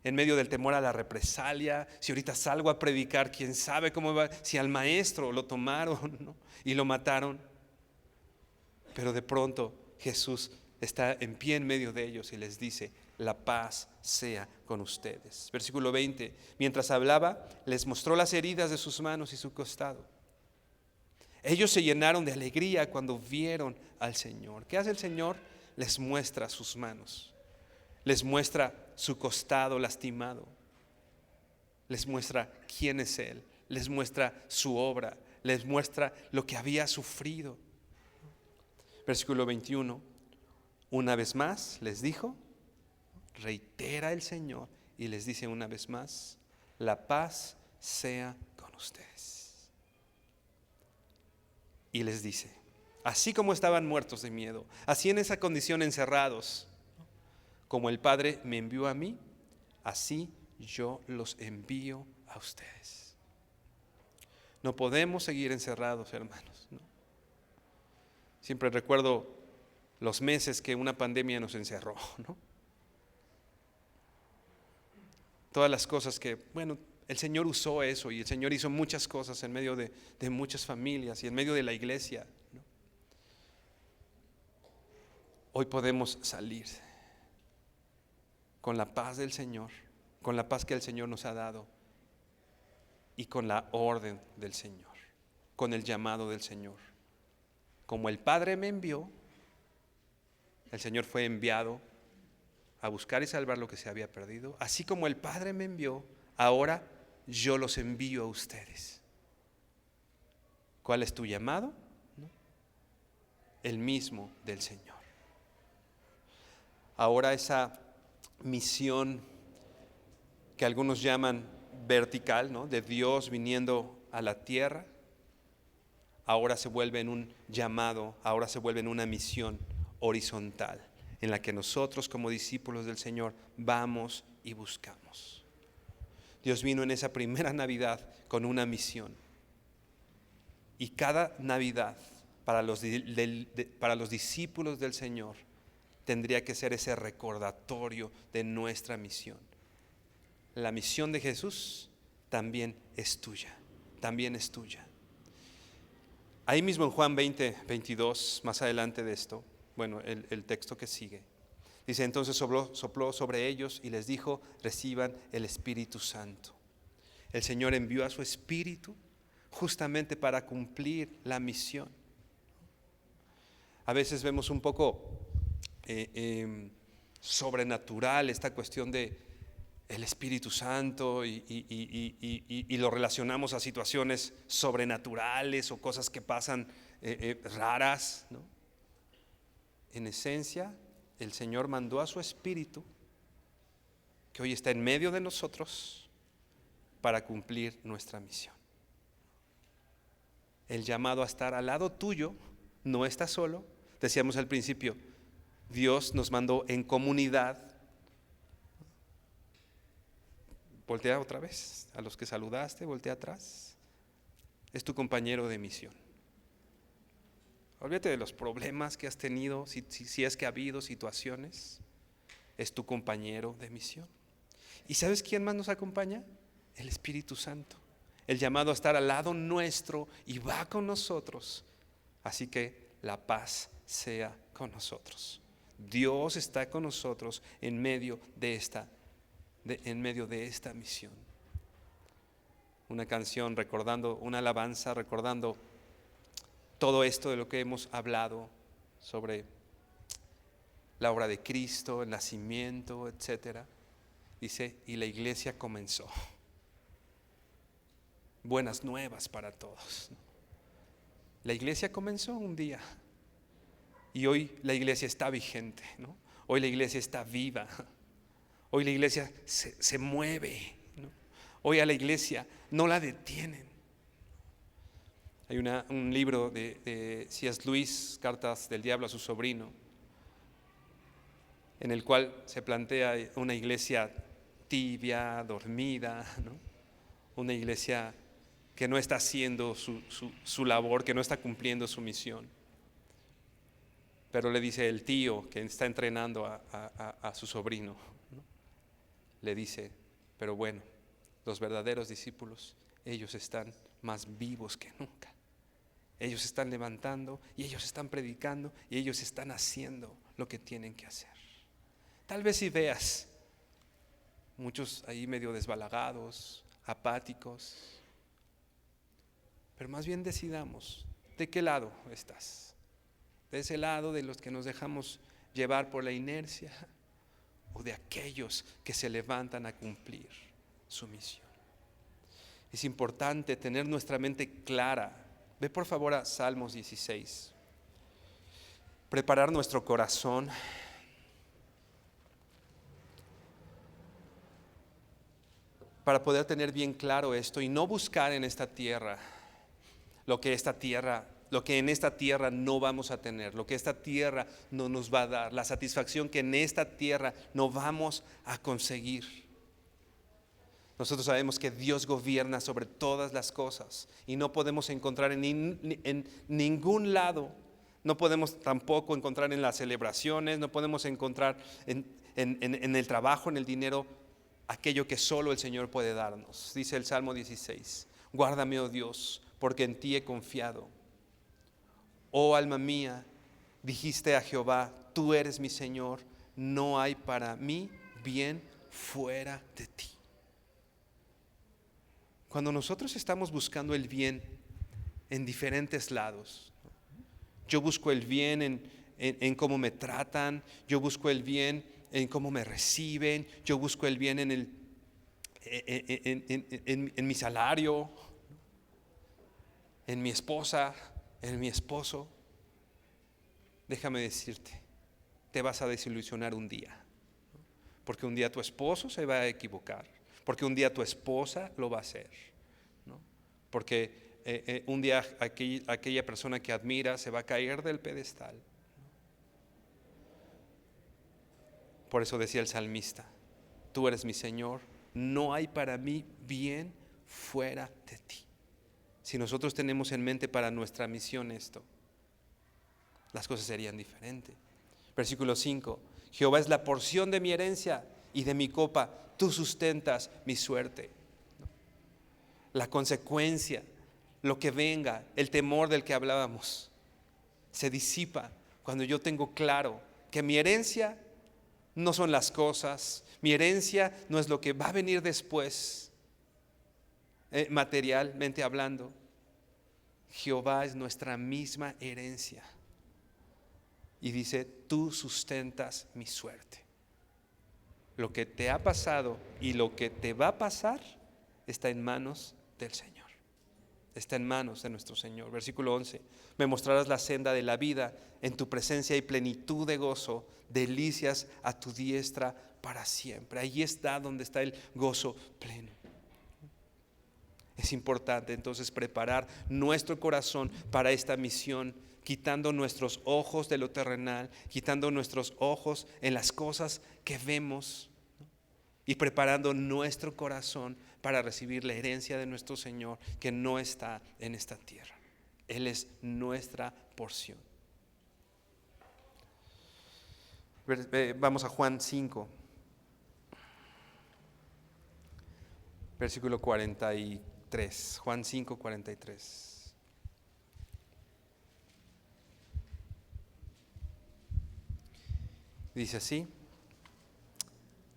[SPEAKER 1] en medio del temor a la represalia, si ahorita salgo a predicar, quién sabe cómo va, si al maestro lo tomaron, ¿no? Y lo mataron. Pero de pronto Jesús está en pie en medio de ellos y les dice: la paz sea con ustedes. Versículo 20, mientras hablaba, les mostró las heridas de sus manos y su costado. Ellos se llenaron de alegría cuando vieron al Señor. ¿Qué hace el Señor? Les muestra sus manos, les muestra su costado lastimado, les muestra quién es Él, les muestra su obra, les muestra lo que había sufrido. Versículo 21, una vez más les dijo, reitera el Señor y les dice una vez más: la paz sea con ustedes. Y les dice: así como estaban muertos de miedo, así en esa condición encerrados, como el Padre me envió a mí, así yo los envío a ustedes. No podemos seguir encerrados, hermanos, ¿no? Siempre recuerdo los meses que una pandemia nos encerró, ¿no? Todas las cosas que, bueno, El Señor usó eso y el Señor hizo muchas cosas en medio de muchas familias y en medio de la iglesia, ¿no? Hoy podemos salir con la paz del Señor, con la paz que el Señor nos ha dado y con la orden del Señor, con el llamado del Señor. Como el Padre me envió, el Señor fue enviado a buscar y salvar lo que se había perdido. Así como el Padre me envió, ahora yo los envío a ustedes. ¿Cuál es tu llamado? ¿No? El mismo del Señor. Ahora esa misión que algunos llaman vertical, ¿no?, de Dios viniendo a la tierra, ahora se vuelve en un llamado, ahora se vuelve en una misión horizontal, en la que nosotros como discípulos del Señor vamos y buscamos. Dios vino en esa primera Navidad con una misión, y cada Navidad para los discípulos del Señor tendría que ser ese recordatorio de nuestra misión. La misión de Jesús también es tuya, también es tuya. Ahí mismo en Juan 20:22, más adelante de esto, bueno, el texto que sigue, dice: entonces sopló sobre ellos y les dijo: reciban el Espíritu Santo. El Señor envió a su Espíritu justamente para cumplir la misión. A veces vemos un poco sobrenatural esta cuestión de el Espíritu Santo y lo relacionamos a situaciones sobrenaturales o cosas que pasan raras, ¿no? En esencia, el Señor mandó a su Espíritu, que hoy está en medio de nosotros, para cumplir nuestra misión. El llamado a estar al lado tuyo, no estás solo. Decíamos al principio, Dios nos mandó en comunidad. Voltea otra vez, a los que saludaste, voltea atrás. Es tu compañero de misión. Olvídate de los problemas que has tenido, si es que ha habido situaciones. Es tu compañero de misión. ¿Y sabes quién más nos acompaña? El Espíritu Santo. El llamado a estar al lado nuestro y va con nosotros. Así que la paz sea con nosotros. Dios está con nosotros en medio de esta misión. Una canción recordando, una alabanza recordando todo esto de lo que hemos hablado sobre la obra de Cristo, el nacimiento, etcétera. Dice: y la iglesia comenzó. Buenas nuevas para todos. La iglesia comenzó un día y hoy la iglesia está vigente, ¿no? Hoy la iglesia está viva. Hoy la iglesia se mueve, ¿no? Hoy a la iglesia no la detienen. Hay un libro de C.S. Lewis, Cartas del Diablo a su sobrino, en el cual se plantea una iglesia tibia, dormida, ¿no? Una iglesia que no está haciendo su labor, que no está cumpliendo su misión. Pero le dice el tío que está entrenando a su sobrino, ¿no? Le dice: pero bueno, los verdaderos discípulos, ellos están más vivos que nunca. Ellos están levantando y ellos están predicando y ellos están haciendo lo que tienen que hacer. Tal vez si veas muchos ahí medio desbalagados, apáticos, pero más bien decidamos de qué lado estás. De ese lado de los que nos dejamos llevar por la inercia, o de aquellos que se levantan a cumplir su misión. Es importante tener nuestra mente clara. Ve por favor a Salmos 16. Preparar nuestro corazón para poder tener bien claro esto y no buscar en esta tierra lo que en esta tierra no vamos a tener, lo que esta tierra no nos va a dar, la satisfacción que en esta tierra no vamos a conseguir. Nosotros sabemos que Dios gobierna sobre todas las cosas y no podemos encontrar en ningún lado, no podemos tampoco encontrar en las celebraciones, no podemos encontrar en el trabajo, en el dinero, aquello que solo el Señor puede darnos. Dice el Salmo 16: guárdame, oh Dios, porque en ti he confiado. Oh alma mía, dijiste a Jehová, tú eres mi Señor, no hay para mí bien fuera de ti. Cuando nosotros estamos buscando el bien en diferentes lados, yo busco el bien en cómo me tratan, yo busco el bien en cómo me reciben, yo busco el bien en mi salario, en mi esposa, en mi esposo. Déjame decirte, te vas a desilusionar un día, porque un día tu esposo se va a equivocar, porque un día tu esposa lo va a hacer, ¿no? Porque un día aquella persona que admira se va a caer del pedestal. Por eso decía el salmista: tú eres mi Señor, no hay para mí bien fuera de ti. Si nosotros tenemos en mente para nuestra misión esto, las cosas serían diferentes. Versículo 5: Jehová es la porción de mi herencia y de mi copa, tú sustentas mi suerte. La consecuencia, lo que venga, el temor del que hablábamos, se disipa cuando yo tengo claro que mi herencia no son las cosas, mi herencia no es lo que va a venir después, materialmente hablando. Jehová es nuestra misma herencia. Y dice: tú sustentas mi suerte. Lo que te ha pasado y lo que te va a pasar está en manos del Señor. Está en manos de nuestro Señor. Versículo 11: me mostrarás la senda de la vida, en tu presencia hay plenitud de gozo, delicias a tu diestra para siempre. Ahí está donde está el gozo pleno. Es importante entonces preparar nuestro corazón para esta misión, quitando nuestros ojos de lo terrenal, quitando nuestros ojos en las cosas que vemos, ¿no? Y preparando nuestro corazón para recibir la herencia de nuestro Señor, que no está en esta tierra. Él es nuestra porción. Vamos a Juan 5, versículo 43. Juan 5, 43. Dice así: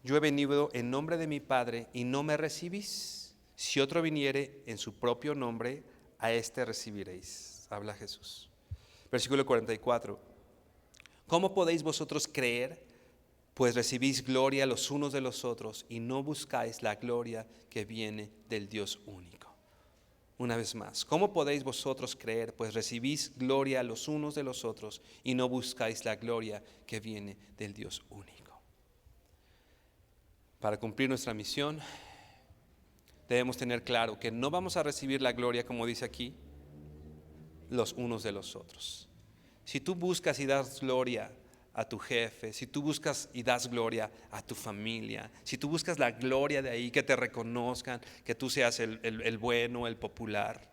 [SPEAKER 1] yo he venido en nombre de mi Padre y no me recibís. Si otro viniere en su propio nombre, a éste recibiréis. Habla Jesús. Versículo 44. ¿Cómo podéis vosotros creer? Pues recibís gloria los unos de los otros y no buscáis la gloria que viene del Dios único. Una vez más, ¿cómo podéis vosotros creer? Pues recibís gloria los unos de los otros y no buscáis la gloria que viene del Dios único. Para cumplir nuestra misión, debemos tener claro que no vamos a recibir la gloria, como dice aquí, los unos de los otros. Si tú buscas y das gloria a tu jefe, si tú buscas y das gloria a tu familia, si tú buscas la gloria de ahí, que te reconozcan, que tú seas el bueno, el popular,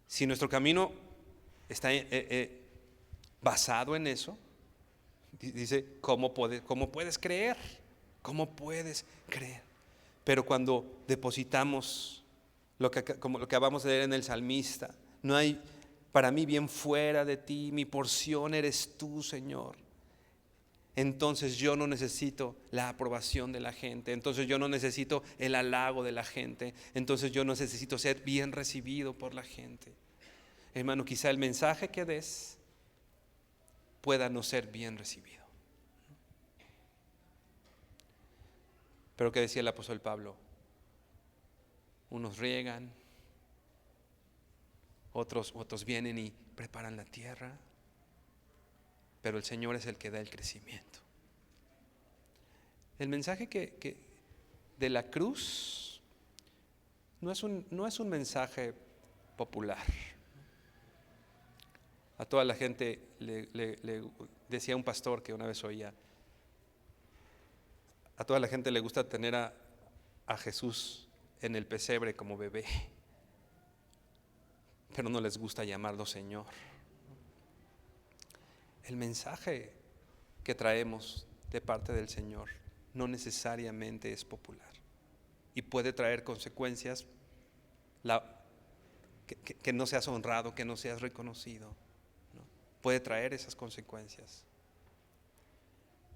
[SPEAKER 1] si nuestro camino está basado en eso, dice: ¿cómo puedes creer? ¿Cómo puedes creer? Pero cuando depositamos como lo que acabamos de leer en el salmista, no hay para mí bien fuera de ti, mi porción eres tú, Señor. Entonces yo no necesito la aprobación de la gente, entonces yo no necesito el halago de la gente, entonces yo no necesito ser bien recibido por la gente. Hermano, quizá el mensaje que des pueda no ser bien recibido. Pero ¿qué decía el apóstol Pablo? Unos riegan, otros vienen y preparan la tierra, pero el Señor es el que da el crecimiento. El mensaje que de la cruz no es un mensaje popular. A toda la gente le decía un pastor que una vez oía: a toda la gente le gusta tener a Jesús en el pesebre como bebé, pero no les gusta llamarlo Señor. El mensaje que traemos de parte del Señor no necesariamente es popular y puede traer consecuencias, que no seas honrado, que no seas reconocido, ¿no? Puede traer esas consecuencias.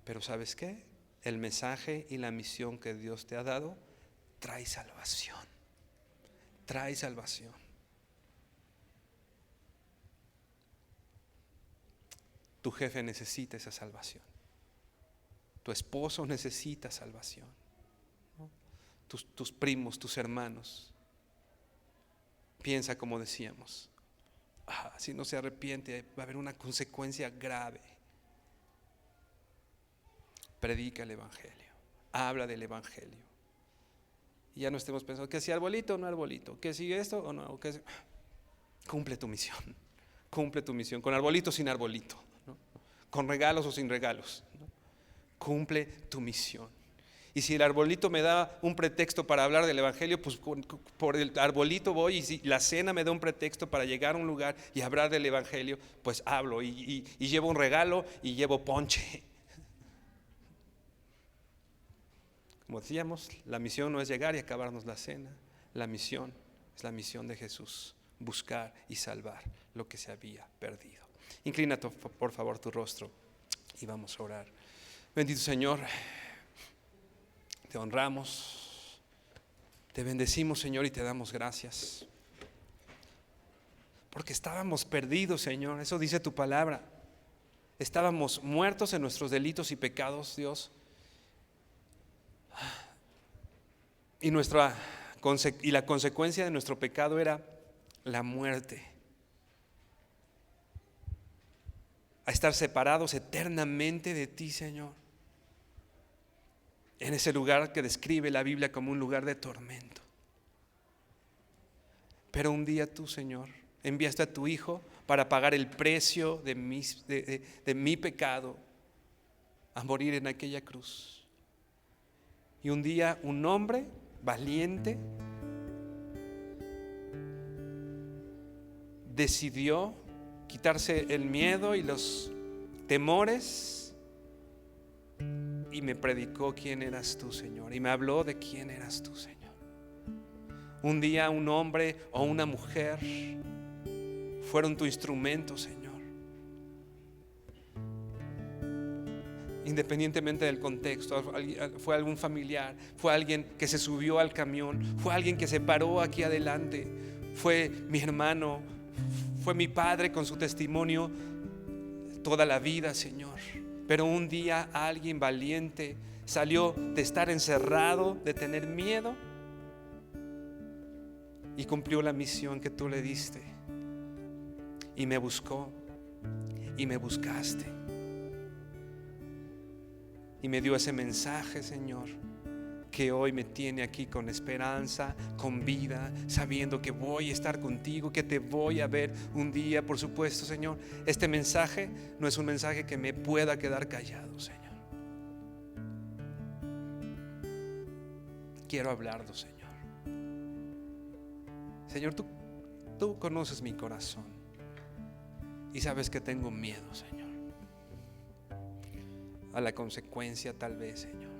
[SPEAKER 1] Pero ¿sabes qué? El mensaje y la misión que Dios te ha dado trae salvación. Trae salvación. Tu jefe necesita esa salvación. Tu esposo necesita salvación, ¿no? Tus primos, tus hermanos. Piensa como decíamos. Si no se arrepiente, va a haber una consecuencia grave. Predica el evangelio. Habla del evangelio. Y ya no estemos pensando que si arbolito o no arbolito, que si esto o no, que si... Cumple tu misión. Cumple tu misión. Con arbolito o sin arbolito, ¿no? Con regalos o sin regalos, ¿no? Cumple tu misión. Y si el arbolito me da un pretexto para hablar del evangelio, pues por el arbolito voy. Y si la cena me da un pretexto para llegar a un lugar y hablar del evangelio, pues hablo y llevo un regalo y llevo ponche. Como decíamos, la misión no es llegar y acabarnos la cena. La misión es la misión de Jesús: buscar y salvar lo que se había perdido. Inclina por favor tu rostro y vamos a orar. Bendito Señor, te honramos, te bendecimos, Señor, y te damos gracias. Porque estábamos perdidos, Señor, eso dice tu palabra. Estábamos muertos en nuestros delitos y pecados, Dios. Y la consecuencia de nuestro pecado era la muerte. A estar separados eternamente de ti, Señor. En ese lugar que describe la Biblia como un lugar de tormento. Pero un día tú, Señor, enviaste a tu Hijo para pagar el precio de mi pecado, a morir en aquella cruz. Y un día un hombre valiente decidió quitarse el miedo y los temores y me predicó quién eras tú, Señor, y me habló de quién eras tú, Señor. Un día un hombre o una mujer fueron tu instrumento, Señor. Independientemente del contexto, fue algún familiar, fue alguien que se subió al camión, fue alguien que se paró aquí adelante, fue mi hermano, fue mi padre con su testimonio toda la vida, Señor. Pero un día alguien valiente salió de estar encerrado, de tener miedo, y cumplió la misión que tú le diste. Y me buscó y me buscaste. Y me dio ese mensaje, Señor, que hoy me tiene aquí con esperanza, con vida, sabiendo que voy a estar contigo, que te voy a ver un día, por supuesto, Señor. Este mensaje no es un mensaje que me pueda quedar callado, Señor. Quiero hablarlo, Señor. Señor, tú conoces mi corazón y sabes que tengo miedo, Señor, a la consecuencia tal vez, Señor.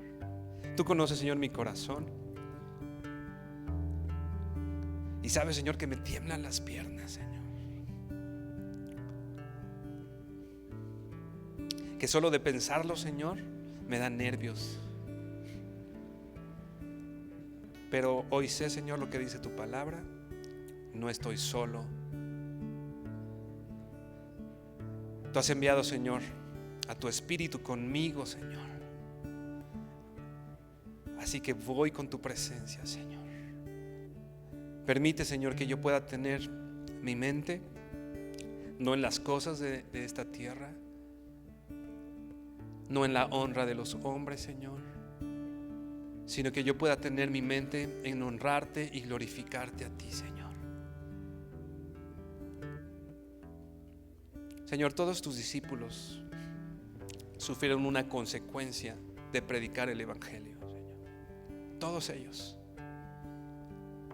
[SPEAKER 1] Tú conoces, Señor, mi corazón y sabes, Señor, que me tiemblan las piernas, Señor. Que solo de pensarlo, Señor, me da nervios. Pero hoy sé, Señor, lo que dice tu palabra. No estoy solo. Tú has enviado, Señor, a tu Espíritu conmigo, Señor. Así que voy con tu presencia, Señor. Permite, Señor, que yo pueda tener mi mente no en las cosas de esta tierra, no en la honra de los hombres, Señor, sino que yo pueda tener mi mente en honrarte y glorificarte a ti, Señor. Señor, todos tus discípulos sufrieron una consecuencia de predicar el evangelio, Señor. Todos ellos.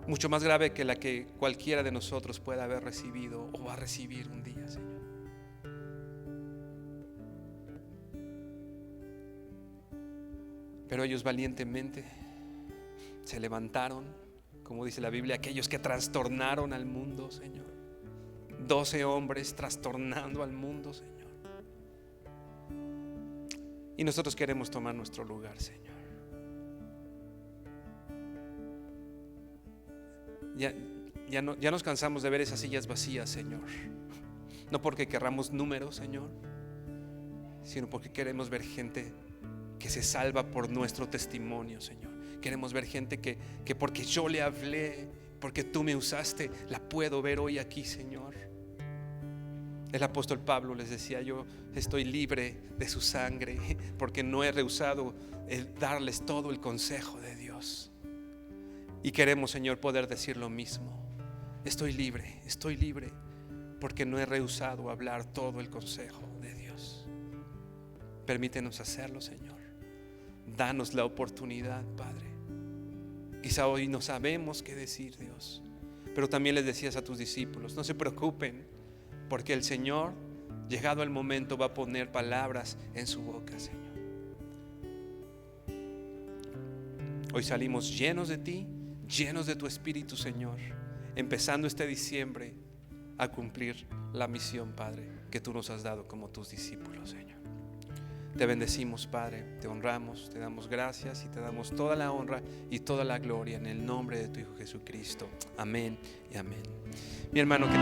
[SPEAKER 1] Mucho más grave que la que cualquiera de nosotros pueda haber recibido o va a recibir un día, Señor. Pero ellos valientemente se levantaron, como dice la Biblia, aquellos que trastornaron al mundo, Señor. 12 hombres trastornando al mundo, Señor. Y nosotros queremos tomar nuestro lugar, Señor. Ya nos cansamos de ver esas sillas vacías, Señor. No porque querramos números, Señor, sino porque queremos ver gente que se salva por nuestro testimonio, Señor. Queremos ver gente que porque yo le hablé, porque tú me usaste, la puedo ver hoy aquí, Señor. El apóstol Pablo les decía: yo estoy libre de su sangre porque no he rehusado el darles todo el consejo de Dios. Y queremos, Señor, poder decir lo mismo. Estoy libre porque no he rehusado hablar todo el consejo de Dios. Permítenos hacerlo, Señor. Danos la oportunidad, Padre. Quizá hoy no sabemos qué decir, Dios, pero también les decías a tus discípulos: no se preocupen, porque el Señor, llegado el momento, va a poner palabras en su boca, Señor. Hoy salimos llenos de ti, llenos de tu Espíritu, Señor, empezando este diciembre a cumplir la misión, Padre, que tú nos has dado como tus discípulos, Señor. Te bendecimos, Padre, te honramos, te damos gracias y te damos toda la honra y toda la gloria en el nombre de tu Hijo Jesucristo. Amén y amén. Mi hermano, que